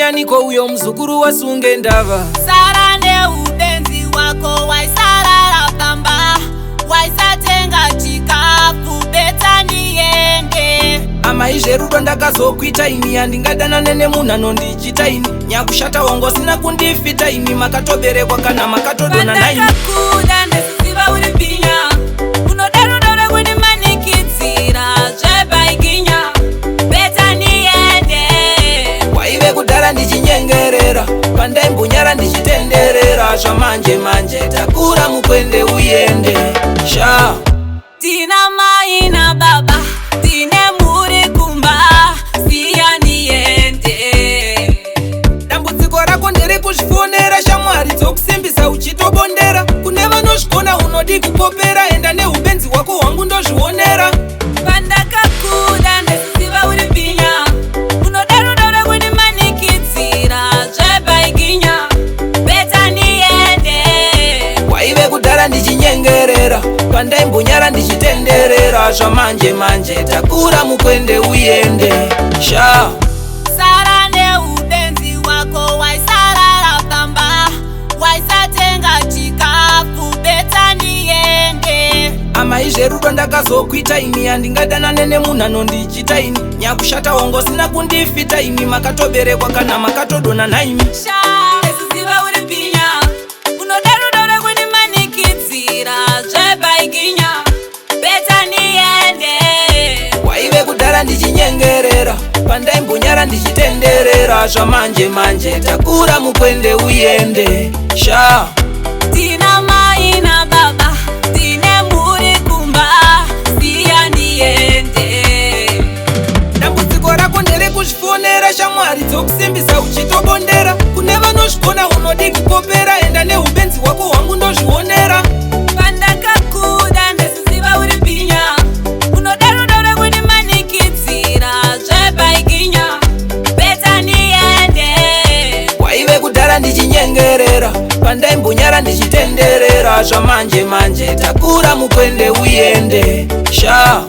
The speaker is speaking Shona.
Ndianiko uyo mzukuru wasunge ndava? Sara neubenzi wako waisarara pamba, waisatenga chikafu beta niende. Amaizve rudo ndakazokuita ini, handingadana nene munhu anondichita ini. Nyakushata wongo sina kundifita ini, makatoberekwa kana makatodona naini. Pandakakuda ndesiziva uri pinya, unoda rudo rwekundimanikidzira zvebaiginya beta niende. Waive kudhara ndichinyengerera, pandaimbonyara ndichitenderera. Zvamanje manje takura mukwende uyende sha. Tina mai na baba, tine muri kumba, siya niende. Dambudziko rako ndere kuzvifonera shamwari dzokusimbisa uchitobondera. Kune vanozvikona unodi kupopera, enda neupenzi hwako hwangu ndozvionera. Pandakakuda ndesiziva uri pinya, unoda rudo rwekundimanikidzira zvebaiginya beta niende. Waive kudhara ndichinyengerera, pandaimbonyara ndichitenderera. Zvamanje manje takura mukwende uyende sha. Sara neubenzi wako waisarara pamba, waisatenga chikafu beta niende. Amaizve rudo ndakazokuita ini, handingadana nene munhu anondichita ini. Nyakushata wongo sina kundifita ini, makatoberekwa kana makatodona naimi. Sha ndesiziva uri pinya, unoda rudo rwekundimanikidzira zvebaiginya beta niende. Waive kudhara ndichinyengerera, pandaimbonyara ndichitenderera. Zvamanje manje takura mukwende uyende sha. Tina mai na baba, tine muri kumba, siya niende. Dambudziko rako ndere kuzvifonera shamwari dzokusimbisa uchitobondera. Kune vanozvikona unodi kupopera, enda neupenzi hwako hwangu ndozvionera. Pandakakuda ndesiziva uri pinya, unoda rudo rwekundimanikidzira zvebaiginya beta niende. Waive kudhara ndichinyengerera, pandaimbonyara ndichitenderera. Zvamanje manje takura mukwende uyende sha.